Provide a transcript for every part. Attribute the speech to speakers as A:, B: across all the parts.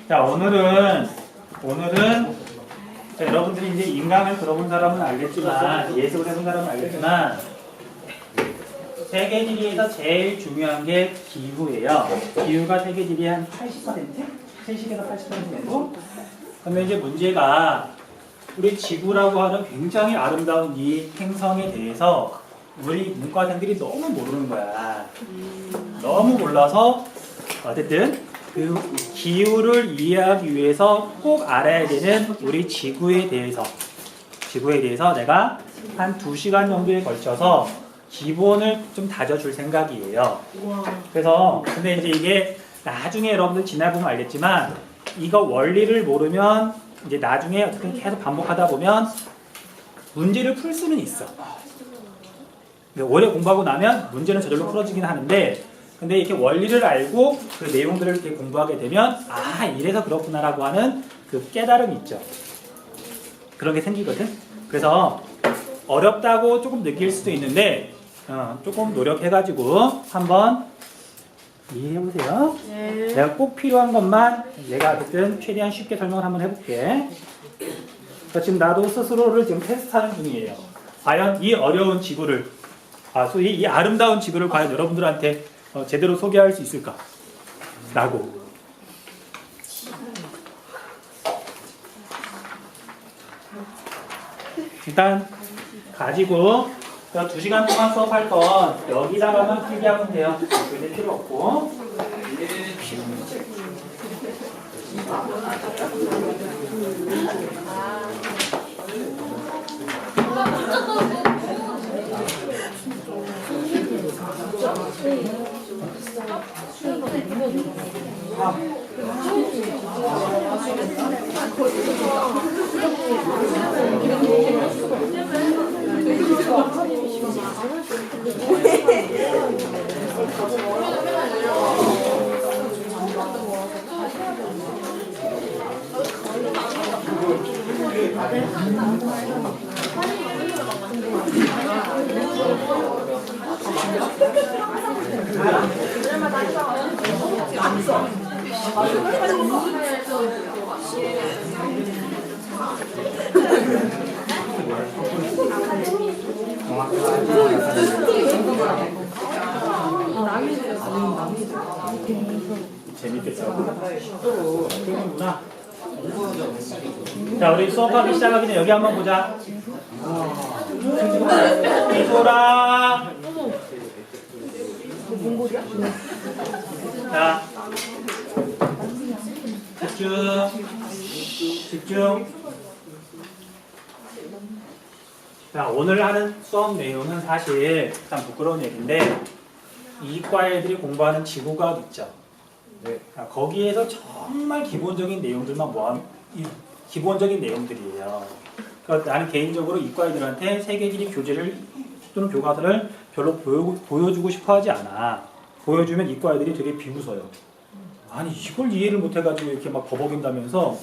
A: 자, 오늘은 자, 여러분들이 이제 인강을 들어본 사람은 알겠지만, 예습을 해본 사람은 알겠지만, 세계지리에서 제일 중요한 게 기후예요. 기후가 세계지리의 한 80%? 70에서 80% 정도? 그러면 이제 문제가 우리 지구라고 하는 굉장히 아름다운 이 행성에 대해서 우리 문과생들이 너무 모르는 거야. 너무 몰라서 어쨌든 그 기후를 이해하기 위해서 꼭 알아야 되는 우리 지구에 대해서 내가 한 2시간 정도에 걸쳐서 기본을 좀 다져줄 생각이에요. 그래서 근데 이제 이게 나중에 여러분들 지나보면 알겠지만 이거 원리를 모르면 이제 나중에 어떻게 계속 반복하다 보면 문제를 풀 수는 있어. 오래 공부하고 나면 문제는 저절로 풀어지긴 하는데, 근데 이렇게 원리를 알고 그 내용들을 이렇게 공부하게 되면 아, 이래서 그렇구나라고 하는 그 깨달음이 있죠. 그런 게 생기거든. 그래서 어렵다고 조금 느낄 수도 있는데 조금 노력해가지고 한번 이해해보세요.
B: 네.
A: 내가 꼭 필요한 것만 내가 어쨌든 최대한 쉽게 설명을 한번 해볼게. 지금 나도 스스로를 지금 테스트하는 중이에요. 과연 이 어려운 지구를, 소위 이 아름다운 지구를 과연 여러분들한테 제대로 소개할 수 있을까? 라고. 일단 가지고 2시간 동안 수업할 건 여기다가만 필기하면 돼요. 여기는 필요 없고. 재밌겠어. 그러구나. 자, 우리 수업하기 시작하기 전에 여기 한번 보자. 이소라. 자, 집중. 자, 오늘 하는 수업 내용은 사실 참 부끄러운 얘기인데, 이과 애들이 공부하는 지구과학 있죠. 거기에서 정말 기본적인 내용들만 모아, 기본적인 내용들이에요. 그러니까 나는 개인적으로 이과 애들한테 세계지리 교재를 또는 교과서를 별로 보여주고 싶어 하지 않아. 보여주면 이과 애들이 되게 비웃어요. 아니, 이걸 이해를 못해가지고 이렇게 막 버벅인다면서.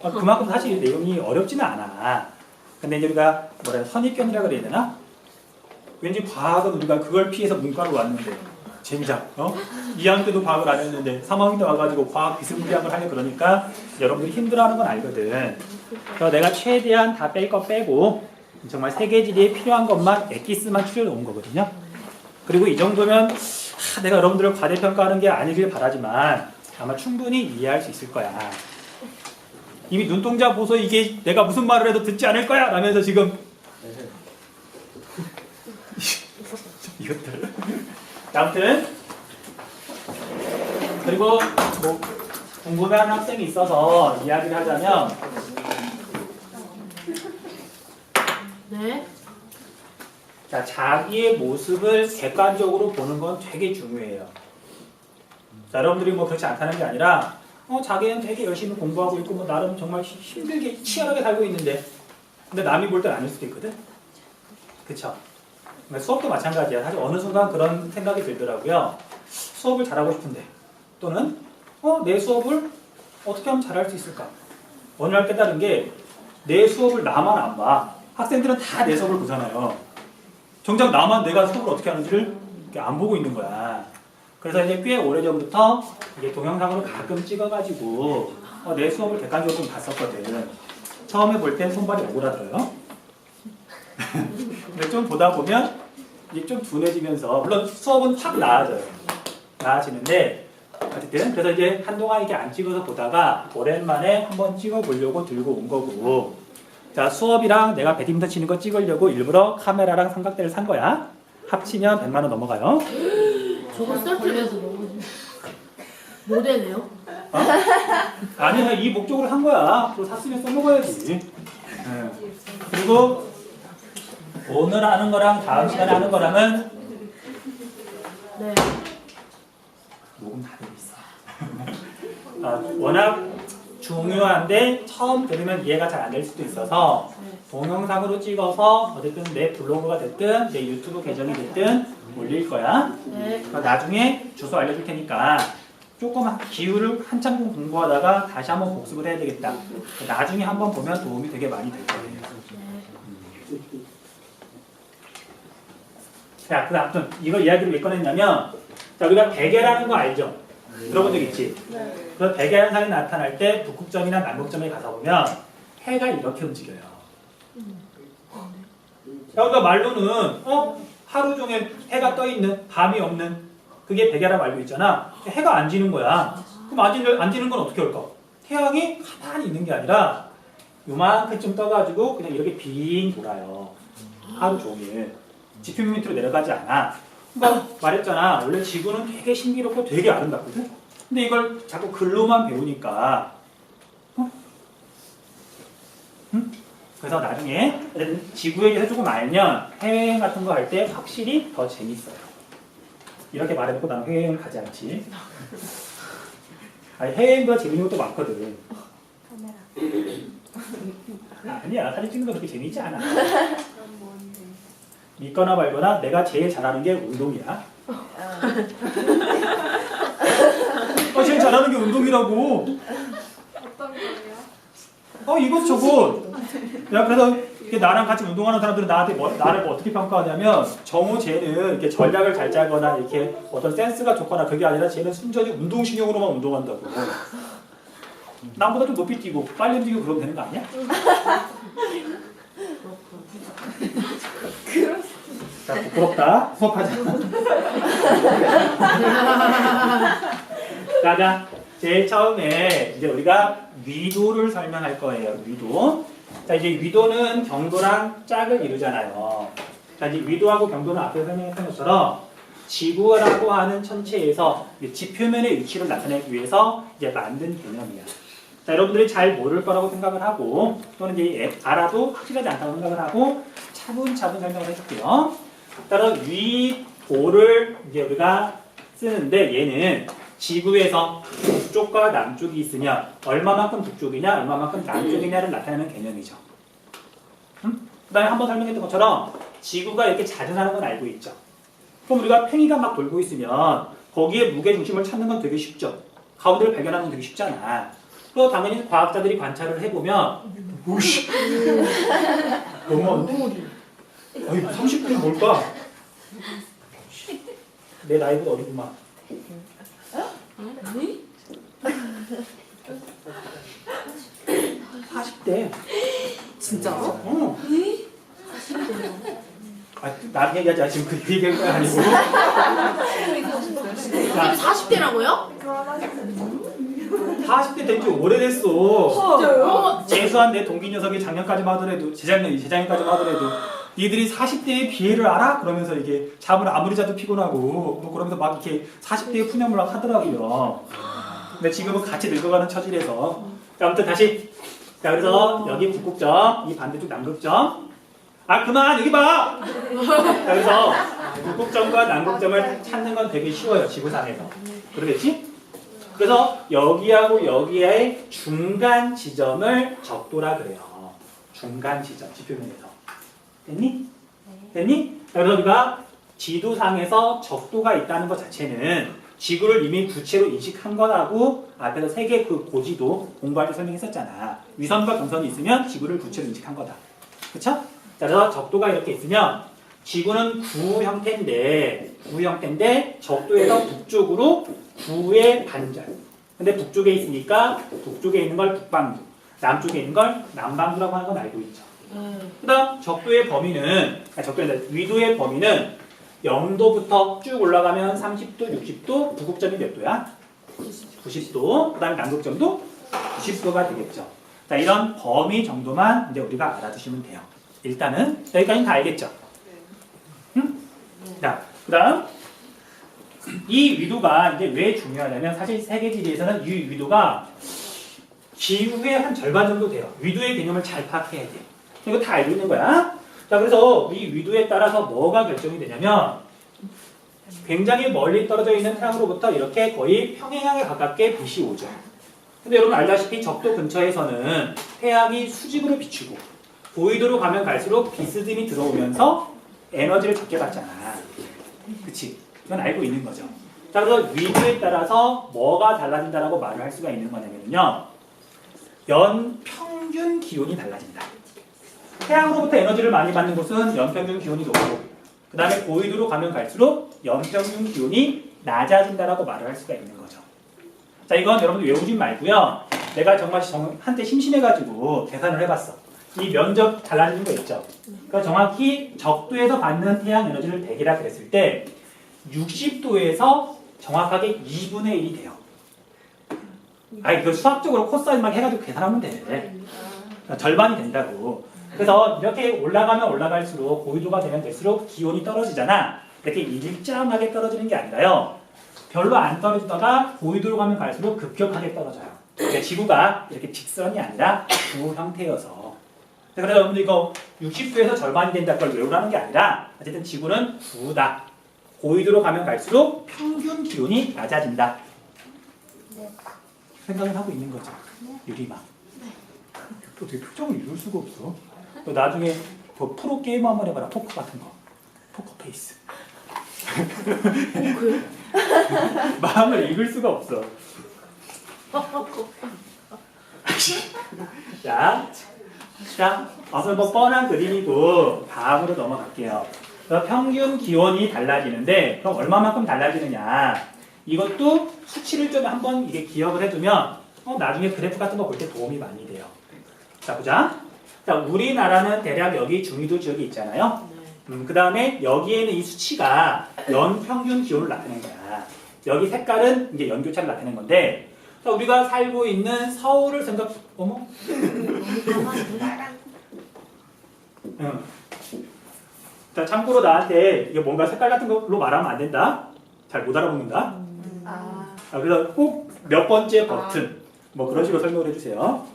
A: 그만큼 사실 내용이 어렵지는 않아. 근데 이제 우리가 선입견이라 그래야 되나? 왠지 과학은 우리가 그걸 피해서 문과로 왔는데 재미작, 2학년 때도 과학을 안 했는데 3학년 때 와가지고 과학 비스무리한 걸 하려 그러니까 여러분들이 힘들어하는 건 알거든. 그래서 내가 최대한 다 뺄 거 빼고 정말 세계지리에 필요한 것만 엑기스만 추려 놓은 거거든요. 그리고 이 정도면 내가 여러분들을 과대평가하는 게 아니길 바라지만 아마 충분히 이해할 수 있을 거야. 이미 눈동자 보소 이게 내가 무슨 말을 해도 듣지 않을 거야 라면서 지금 이것들. 아무튼 그리고 뭐 궁금해하는 학생이 있어서 이야기를 하자면,
B: 네.
A: 자, 자기의 모습을 객관적으로 보는 건 되게 중요해요. 자, 여러분들이 뭐 그렇지 않다는 게 아니라 자기는 되게 열심히 공부하고 있고 뭐 나름 정말 힘들게 치열하게 살고 있는데 근데 남이 볼 땐 아닐 수도 있거든. 그쵸? 수업도 마찬가지야. 사실 어느 순간 그런 생각이 들더라고요. 수업을 잘하고 싶은데 또는 내 수업을 어떻게 하면 잘할 수 있을까? 어느 날 깨달은 게 내 수업을 나만 안 봐. 학생들은 다 내 수업을 보잖아요. 정작 나만 내가 수업을 어떻게 하는지를 안 보고 있는 거야. 그래서 이제 꽤 오래전부터 이게 동영상으로 가끔 찍어가지고 내 수업을 객관적으로 좀 봤었거든. 처음에 볼 땐 손발이 오그라들어요. 근데 좀 보다 보면 이게 좀 둔해지면서 물론 수업은 확 나아져요. 나아지는데 어쨌든 그래서 이제 한동안 이게 안 찍어서 보다가 오랜만에 한번 찍어보려고 들고 온 거고. 자, 수업이랑 내가 배드민턴 치는 거 찍으려고 일부러 카메라랑 삼각대를 산 거야. 합치면 100만 원 넘어가요.
B: 저거 셀프에서 너무 모델네요.
A: 어? 아니야, 이 목적으로 산 거야. 앞으로 샀으면 써먹어야지. 그리고 오늘 하는 거랑 다음 시간에 하는 거랑은
B: 네.
A: 녹음 다 되고 있어. 워낙 중요한데 처음 들으면 이해가 잘 안 될 수도 있어서 동영상으로 찍어서 어쨌든 내 블로그가 됐든 내 유튜브 계정이 됐든 올릴 거야.
B: 네.
A: 나중에 주소 알려줄 테니까 조금 기후를 한참 공부하다가 다시 한번 복습을 해야 되겠다. 나중에 한번 보면 도움이 되게 많이 될 거예요. 자, 그 아무튼 이걸 이야기를 왜 꺼냈냐면, 자, 우리가 베개라는 거 알죠? 들어본 적 있지? 그 베개 현상이 나타날 때 북극점이나 남극점에 가서 보면 해가 이렇게 움직여요. 그러니까 말로는 하루 종일 해가 떠 있는, 밤이 없는 그게 베개라고 알고 있잖아. 해가 안 지는 거야. 그럼 안 지는 건 어떻게 할까? 태양이 가만히 있는 게 아니라 요만큼쯤 떠가지고 그냥 이렇게 빙 돌아요. 하루 종일. 지표면 밑으로 내려가지 않아. 그러니까 말했잖아. 원래 지구는 되게 신비롭고 되게 아름답거든. 근데 이걸 자꾸 글로만 배우니까 그래서 나중에 지구에 대해서 조금 알면 해외여행 같은 거 할 때 확실히 더 재밌어요. 이렇게 말해놓고 나는 해외여행 가지 않지. 아니, 해외여행보다 재밌는 것도 많거든. 아니야, 사진 찍는 거 그렇게 재밌지 않아. 믿거나 말거나 내가 제일 잘하는 게 운동이야. 제일 잘하는 게 운동이라고.
C: 어떤 거예요?
A: 이것저것. 야, 그래서 이렇게 나랑 같이 운동하는 사람들은 나한테 나를 어떻게 평가하냐면, 정우 쟤는 이렇게 전략을 잘 짜거나 이렇게 어떤 센스가 좋거나 그게 아니라 쟤는 순전히 운동신경으로만 운동한다고. 남보다 좀 높이 뛰고 빨리 움직이고 그러면 되는 거 아니야? 자, 부끄럽다. 수업하자. 자, 제일 처음에 이제 우리가 위도를 설명할 거예요. 위도. 자, 이제 위도는 경도랑 짝을 이루잖아요. 자, 이제 위도하고 경도는 앞에 설명했던 것처럼 지구라고 하는 천체에서 지표면의 위치를 나타내기 위해서 이제 만든 개념이야. 자, 여러분들이 잘 모를 거라고 생각을 하고 또는 이제 알아도 확실하지 않다고 생각을 하고 차분차분 설명을 해줄게요. 따라 위도를 이제 우리가 쓰는데 얘는 지구에서 북쪽과 남쪽이 있으면 얼마만큼 북쪽이냐 얼마만큼 남쪽이냐를 나타내는 개념이죠. 그 다음에 한번 설명했던 것처럼 지구가 이렇게 자전하는 건 알고 있죠. 그럼 우리가 팽이가 막 돌고 있으면 거기에 무게중심을 찾는 건 되게 쉽죠. 가운데를 발견하는 건 되게 쉽잖아. 그럼 당연히 과학자들이 관찰을 해보면 오씨 너무 많은데? 30분이 뭘까? 내 나이보다 어리구만. 40대.
C: 진짜로?
A: 응. 40대요. 나한테 얘기하지. 지금 그 얘기할 거 아니고.
B: 아, 40대라고요?
A: 40대 된 지 오래됐어.
C: 진짜요?
A: 재수한 내 동기 녀석이 작년까지만 하더라도 재작년까지만 하더라도 니들이 40대의 비애를 알아? 그러면서 이게 잠을 아무리 자도 피곤하고 뭐 그러면서 막 이렇게 40대의 푸념을 막 하더라고요. 근데 지금은 같이 늙어가는 처지라서. 자, 아무튼 다시. 자, 그래서 여기 북극점, 이 반대쪽 남극점. 그만 여기 봐. 자, 그래서 북극점과 남극점을 찾는 건 되게 쉬워요. 지구상에서. 그러겠지? 그래서 여기하고 여기의 중간 지점을 적도라 그래요. 중간 지점, 지표면에서. 됐니? 됐니? 그래서 우리가 지도상에서 적도가 있다는 것 자체는 지구를 이미 구체로 인식한 거라고 앞에서 세계 그 고지도 공부할 때 설명했었잖아. 위성과 금성이 있으면 지구를 구체로 인식한 거다. 그쵸? 자, 그래서 적도가 이렇게 있으면 지구는 구 형태인데 적도에서 북쪽으로 구의 반절. 근데 북쪽에 있으니까 북쪽에 있는 걸 북반구, 남쪽에 있는 걸 남반구라고 하는 건 알고 있죠. 그다음 적도의 범위는 위도의 범위는 0도부터 쭉 올라가면 30도, 60도, 북극점이 몇 도야? 90도. 그다음에 남극점도 90도가 되겠죠. 자, 이런 범위 정도만 이제 우리가 알아두시면 돼요. 일단은 여기까지는 다 알겠죠? 응? 자, 그다음 이 위도가 이제 왜 중요하냐면 사실 세계지리에서는 이 위도가 기후의 한 절반 정도 돼요. 위도의 개념을 잘 파악해야 돼. 이거 다 알고 있는 거야. 자, 그래서 이 위도에 따라서 뭐가 결정이 되냐면 굉장히 멀리 떨어져 있는 태양으로부터 이렇게 거의 평행하게 가깝게 빛이 오죠. 근데 여러분 알다시피 적도 근처에서는 태양이 수직으로 비추고 고위도로 가면 갈수록 비스듬히 들어오면서 에너지를 적게 받잖아. 그치? 이건 알고 있는 거죠. 자, 그래서 위도에 따라서 뭐가 달라진다라고 말을 할 수가 있는 거냐면요. 연평균 기온이 달라진다. 태양으로부터 에너지를 많이 받는 곳은 연평균 기온이 높고 그 다음에 고위도로 가면 갈수록 연평균 기온이 낮아진다라고 말을 할 수가 있는 거죠. 자, 이건 여러분들 외우지 말고요. 내가 정말 한때 심심해가지고 계산을 해봤어. 이 면적 달라지는 거 있죠. 그러니까 정확히 적도에서 받는 태양 에너지를 100이라 그랬을 때 60도에서 정확하게 2분의 1이 돼요. 아니, 그 수학적으로 코사인 막 해가지고 계산하면 돼. 절반이 된다고. 그래서 이렇게 올라가면 올라갈수록 고위도가 되면 될수록 기온이 떨어지잖아. 이렇게 일정하게 떨어지는 게 아니라요. 별로 안 떨어지다가 고위도로 가면 갈수록 급격하게 떨어져요. 그러니까 지구가 이렇게 직선이 아니라 구 형태여서. 그래서 여러분들 이거 60도에서 절반이 된다 그걸 외우라는 게 아니라 어쨌든 지구는 구다. 고위도로 가면 갈수록 평균 기온이 낮아진다. 생각을 하고 있는 거죠. 유리막. 또 되게 표정을 이룰 수가 없어. 너 나중에 그 프로 게임 한번 해봐라. 포커 같은 거. 포커 페이스. 마음을 읽을 수가 없어. 자, 어서 뭐 뻔한 그림이고 다음으로 넘어갈게요. 평균 기온이 달라지는데 그럼 얼마만큼 달라지느냐? 이것도 수치를 좀 한번 이게 기억을 해두면 나중에 그래프 같은 거 볼 때 도움이 많이 돼요. 자, 보자. 자, 우리나라는 대략 여기 중위도 지역이 있잖아요. 그 다음에 여기에는 이 수치가 연평균 기온을 나타낸 거야. 여기 색깔은 이제 연교차를 나타낸 건데, 자, 우리가 살고 있는 서울을 어머? 응. 자, 참고로 나한테 이게 뭔가 색깔 같은 걸로 말하면 안 된다. 잘 못 알아먹는다. 그래서 꼭 몇 번째 버튼 뭐 그런 식으로 설명을 해주세요.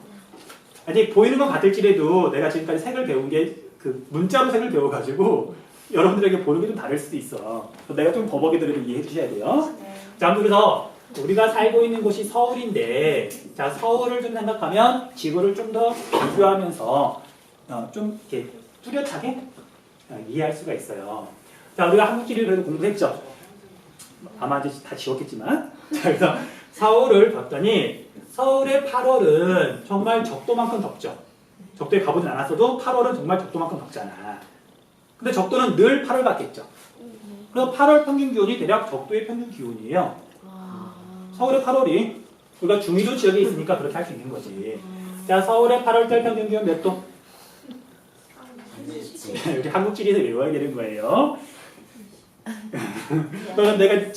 A: 아직 보이는 건 같을지라도 내가 지금까지 색을 배운 게 그 문자로 색을 배워가지고 여러분들에게 보는 게 좀 다를 수도 있어. 내가 좀 버벅이더라도 이해해 주셔야 돼요. 자, 아무튼 그래서 우리가 살고 있는 곳이 서울인데, 자, 서울을 좀 생각하면 지구를 좀 더 비교하면서 좀 이렇게 뚜렷하게 이해할 수가 있어요. 자, 우리가 한국지리를 그래도 공부했죠. 아마 이제 다 지웠겠지만. 자, 그래서 서울을 봤더니 서울의 8월은 정말 적도만큼 덥죠. 적도에 가보진 않았어도 8월은 정말 적도만큼 덥잖아. 근데 적도는 늘 8월 같겠죠. 그래서 8월 평균 기온이 대략 적도의 평균 기온이에요. 서울의 8월이 우리가 중위도 지역에 있으니까 그렇게 할 수 있는 거지. 자, 서울의 8월달 평균 기온 몇 도? 여기 한국지리에서 외워야 되는 거예요. 그럼 내가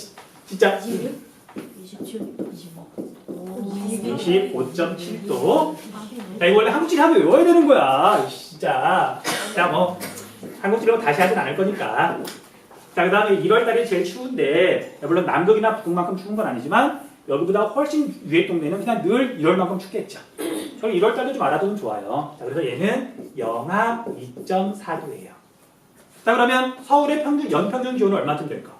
A: 진짜 25.7도. 자, 이거 원래 한국지리 하면 외워야 되는 거야. 진짜. 자, 뭐 한국지리로 다시 하진 않을 거니까. 자, 그 다음에 1월달이 제일 추운데, 물론 남극이나 북극만큼 추운 건 아니지만 여기보다 훨씬 위에 동네는 그냥 늘 1월만큼 춥겠죠. 저희 1월달도 좀 알아두면 좋아요. 자, 그래서 얘는 영하 2.4도예요. 자, 그러면 서울의 연평균 기온은 얼마쯤 될까?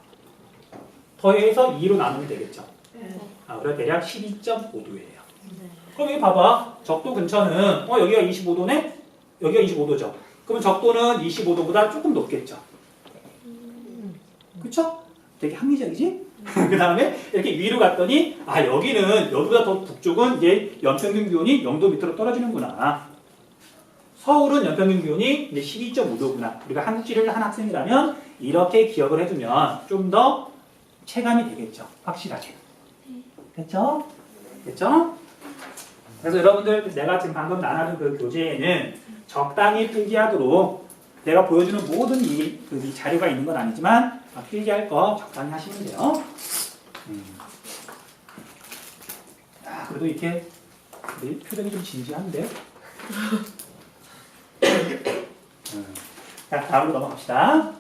A: 더해서 2로 나누면 되겠죠. 그래서 대략 12.5도예요. 그럼 여기 봐봐. 적도 근처는 여기가 25도네? 여기가 25도죠. 그러면 적도는 25도보다 조금 높겠죠. 그쵸? 되게 합리적이지? 그 다음에 이렇게 위로 갔더니 여기는 여기보다 더 북쪽은 이제 연평균 기온이 0도 밑으로 떨어지는구나. 서울은 연평균 기온이 이제 12.5도구나. 우리가 한국지를 한 학생이라면 이렇게 기억을 해두면 좀 더 체감이 되겠죠. 확실하게. 됐죠? 됐죠? 그래서 여러분들 내가 지금 방금 나누는 그 교재에는 적당히 필기하도록 내가 보여주는 모든 이 자료가 있는 건 아니지만 필기할 거 적당히 하시면 돼요. 그래도 이렇게 내 표정이 좀 진지한데? 자, 다음으로 넘어갑시다.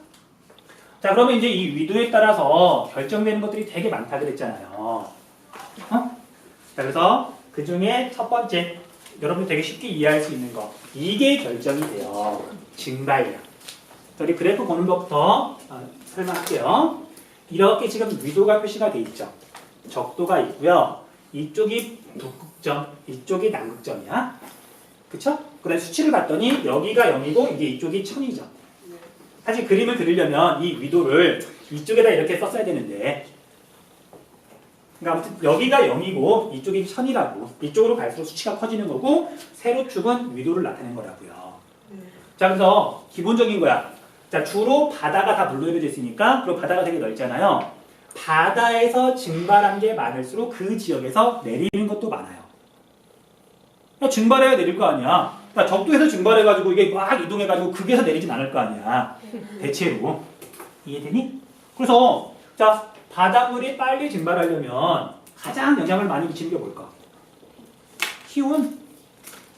A: 자, 그러면 이제 이 위도에 따라서 결정되는 것들이 되게 많다 그랬잖아요. 자, 그래서 그 중에 첫 번째, 여러분이 되게 쉽게 이해할 수 있는 거. 이게 결정이 돼요. 증발량. 우리 그래프 보는 것부터 설명할게요. 이렇게 지금 위도가 표시가 돼 있죠. 적도가 있고요. 이쪽이 북극점, 이쪽이 남극점이야. 그쵸? 그 다음에 수치를 봤더니 여기가 0이고 이게 이쪽이 1000이죠. 사실 그림을 그리려면 이 위도를 이쪽에다 이렇게 썼어야 되는데, 그러니까 아무튼 여기가 0이고 이쪽이 1000이라고. 이쪽으로 갈수록 수치가 커지는 거고 세로축은 위도를 나타낸 거라고요. 자, 그래서 기본적인 거야. 자, 주로 바다가 다 물로 이루어져 있으니까, 그리고 바다가 되게 넓잖아요. 바다에서 증발한 게 많을수록 그 지역에서 내리는 것도 많아요. 증발해야 내릴 거 아니야. 그러니까 적도에서 증발해가지고 이게 막 이동해가지고 극에서 내리진 않을 거 아니야. 대체로. 이해되니? 그래서 자, 바닷물이 빨리 증발하려면 가장 영향을 많이 미치는 게 뭘까? 기온.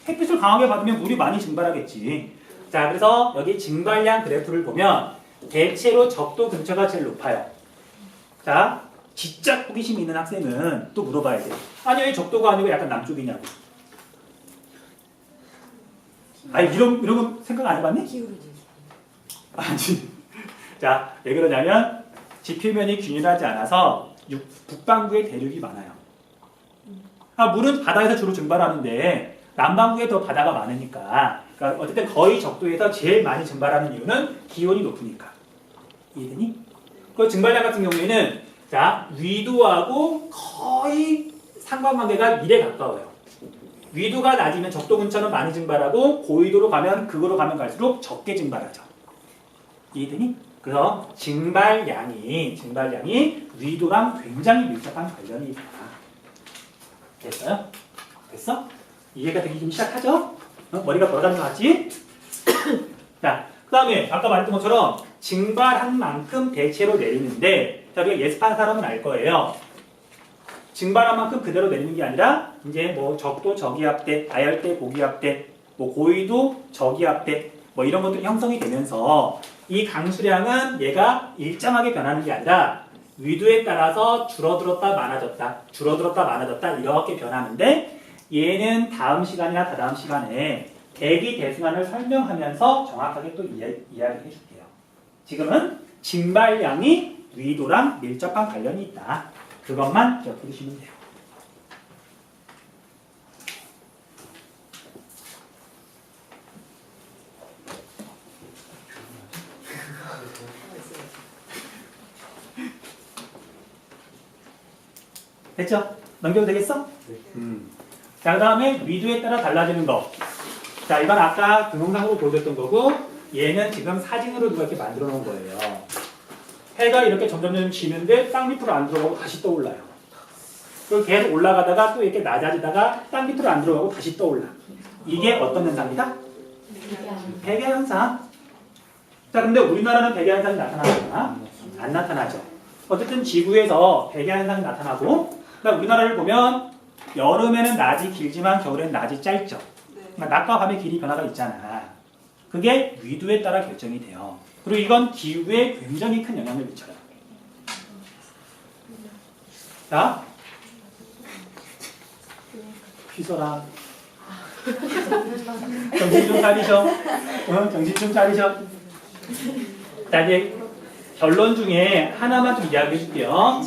A: 햇빛을 강하게 받으면 물이 많이 증발하겠지. 자, 그래서 여기 증발량 그래프를 보면 대체로 적도 근처가 제일 높아요. 자, 진짜 호기심 있는 학생은 또 물어봐야 돼. 아니, 왜 적도가 아니고 약간 남쪽이냐고. 아니, 이런 거 생각 안 해봤니?
B: 기울어지.
A: 아니. 자, 왜 그러냐면 지표면이 균일하지 않아서 북반구에 대륙이 많아요. 물은 바다에서 주로 증발하는데 남반구에 더 바다가 많으니까. 그러니까 어쨌든 거의 적도에서 제일 많이 증발하는 이유는 기온이 높으니까. 이해되니? 그 증발량 같은 경우에는 자, 위도하고 거의 상관관계가 1에 가까워요. 위도가 낮으면 적도 근처는 많이 증발하고 고위도로 가면 극으로 가면 갈수록 적게 증발하죠. 이해되니? 그래서 증발량이 위도랑 굉장히 밀접한 관련이 있다. 됐어요? 됐어? 이해가 되기 좀 시작하죠? 머리가 돌아가는 것 같지? 자, 그 다음에 아까 말했던 것처럼 증발한 만큼 대체로 내리는데, 자, 우리가 예습한 사람은 알 거예요. 증발한 만큼 그대로 내리는 게 아니라 이제 뭐 적도 저기압대, 아열대 고기압대, 뭐 고위도 저기압대, 뭐 이런 것들이 형성이 되면서 이 강수량은 얘가 일정하게 변하는 게 아니라 위도에 따라서 줄어들었다 많아졌다 이렇게 변하는데, 얘는 다음 시간이나 다다음 시간에 대기 대순환을 설명하면서 정확하게 또 이야기해 줄게요. 지금은 증발량이 위도랑 밀접한 관련이 있다. 그것만 기억해 두시면 돼요. 됐죠? 넘겨도 되겠어? 자, 그 다음에 위도에 따라 달라지는 거. 자, 이건 아까 동영상으로 보여줬던 거고, 얘는 지금 사진으로 누가 이렇게 만들어 놓은 거예요. 해가 이렇게 점점 지는데 땅 밑으로 안 들어가고 다시 떠올라요. 그리고 계속 올라가다가 또 이렇게 낮아지다가 땅 밑으로 안 들어가고 다시 떠올라. 이게 어떤 현상이다? 백야 현상. 자, 근데 우리나라는 백야 현상이 나타나잖아? 안 나타나죠. 어쨌든 지구에서 백야 현상이 나타나고, 그러니까 우리나라를 보면 여름에는 낮이 길지만 겨울에는 낮이 짧죠. 그러니까 낮과 밤의 길이 변화가 있잖아. 그게 위도에 따라 결정이 돼요. 그리고 이건 기후에 굉장히 큰 영향을 미쳐요. 자, 휘소라. 정신 좀 차리셔. 정신 좀 차리셔. 자, 이제 결론 중에 하나만 좀 이야기해 줄게요.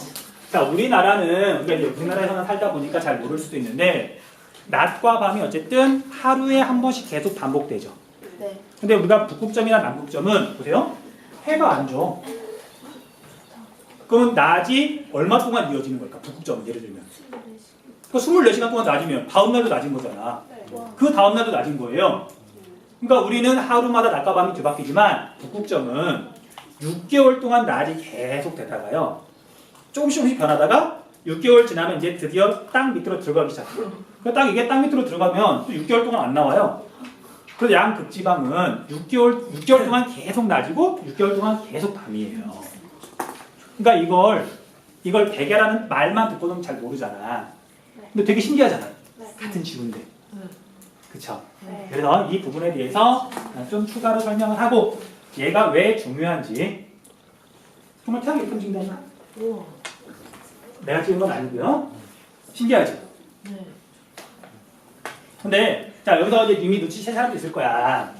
A: 자, 우리나라는, 우리가 이제 우리나라에서만 살다 보니까 잘 모를 수도 있는데, 낮과 밤이 어쨌든 하루에 한 번씩 계속 반복되죠.
B: 네.
A: 근데 우리가 북극점이나 남극점은, 보세요. 해가 안 져. 그럼 낮이 얼마 동안 이어지는 걸까? 북극점은 예를 들면. 그 24시간 동안 낮이면 다음날도 낮은 거잖아. 그 다음날도 낮은 거예요. 그러니까 우리는 하루마다 낮과 밤이 뒤바뀌지만 북극점은 6개월 동안 낮이 계속 되다가요. 조금씩 변하다가 6개월 지나면 이제 드디어 땅 밑으로 들어가기 시작해요. 이게 땅 밑으로 들어가면 또 6개월 동안 안 나와요. 그래서 양극지방은 6개월 동안 계속 낮이고 6개월 동안 계속 밤이에요. 그러니까 이걸 백야라는 말만 듣고는 잘 모르잖아. 근데 되게 신기하잖아. 같은 지구인데. 그쵸? 그래서 이 부분에 대해서 좀 추가로 설명을 하고 얘가 왜 중요한지 정말 태양이 이렇게 움직인다.
B: 우와.
A: 내가 찍은 건 아니고요. 신기하죠?
B: 네.
A: 근데 자 여기서 이제 이미 눈치챈 사람도 있을 거야.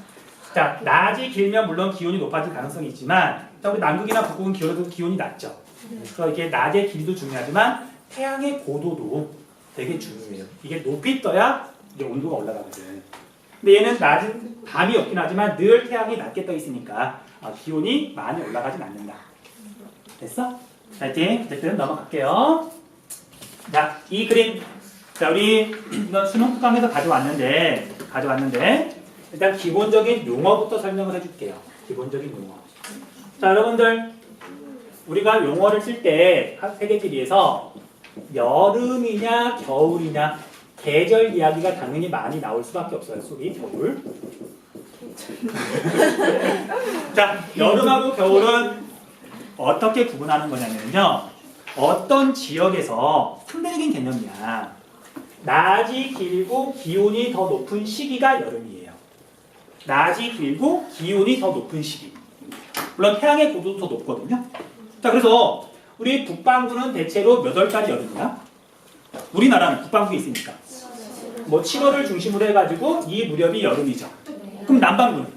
A: 자 낮이 길면 물론 기온이 높아질 가능성이 있지만 자 우리 남극이나 북극은 기온이 낮죠. 그래서 이렇게 낮의 길이도 중요하지만 태양의 고도도 되게 중요해요. 이게 높이 떠야 이게 온도가 올라가거든. 근데 얘는 낮은 밤이 없긴 하지만 늘 태양이 낮게 떠 있으니까 기온이 많이 올라가진 않는다. 됐어? 자 이제 어쨌든 넘어갈게요. 자 이 그림 자 우리 이건 수능 특강에서 가져왔는데 일단 기본적인 용어부터 설명을 해줄게요. 기본적인 용어. 자 여러분들 우리가 용어를 쓸 때 세계지리에서 여름이냐 겨울이냐 계절 이야기가 당연히 많이 나올 수밖에 없어요. 속이 겨울. 자 여름하고 겨울은 어떻게 구분하는 거냐면요. 어떤 지역에서 상대적인 개념이야. 낮이 길고 기온이 더 높은 시기가 여름이에요. 낮이 길고 기온이 더 높은 시기. 물론 태양의 고도도 더 높거든요. 자 그래서 우리 북반구는 대체로 몇 월까지 여름이야? 우리나라는 북반구에 있으니까. 뭐 7월을 중심으로 해가지고 이 무렵이 여름이죠. 그럼 남반구는?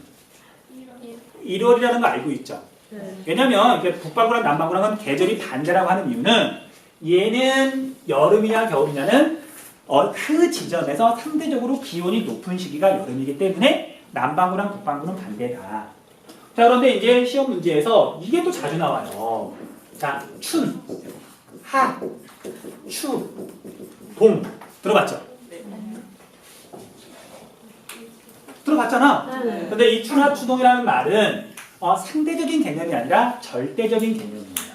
A: 1월이라는 거 알고 있죠. 왜냐면 북반구랑 남반구랑은 계절이 반대라고 하는 이유는 얘는 여름이냐 겨울이냐는 그 지점에서 상대적으로 기온이 높은 시기가 여름이기 때문에 남반구랑 북반구는 반대다. 자 그런데 이제 시험 문제에서 이게 또 자주 나와요. 자 춘, 하, 추, 동 들어봤죠? 들어봤잖아. 근데 이 춘, 하, 추, 동이라는 말은 상대적인 개념이 아니라 절대적인 개념이에요.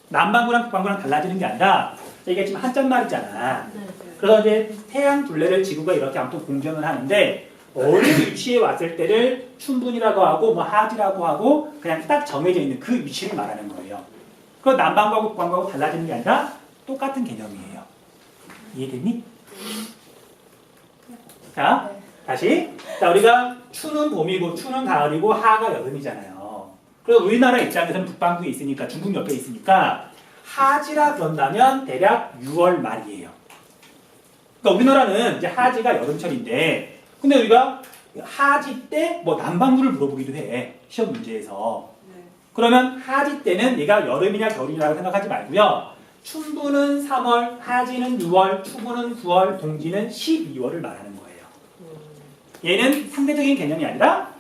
A: 남반구랑 북반구랑 달라지는 게 아니라 이게 지금 한자말이잖아. 그래서 이제 태양 둘레를 지구가 이렇게 아무튼 공전을 하는데 어느 위치에 왔을 때를 춘분이라고 하고 뭐 하지라고 하고 그냥 딱 정해져 있는 그 위치를 말하는 거예요. 그 남반구하고 북반구하고 달라지는 게 아니라 똑같은 개념이에요. 이해됐니? 자, 다시. 자, 우리가 추는 봄이고 추는 가을이고 하가 여름이잖아요. 그래서 우리나라 입장에서는 북반구에 있으니까 중국 옆에 있으니까 하지라 그런다면 대략 6월 말이에요. 그러니까 우리나라는 이제 하지가 여름철인데 근데 우리가 하지 때 뭐 남반구를 물어보기도 해. 시험 문제에서. 그러면 하지 때는 얘가 여름이냐 겨울이냐라고 생각하지 말고요. 춘부는 3월, 하지는 6월, 추부는 9월, 동지는 12월을 말하는 거예요. 얘는 상대적인 개념이 아니라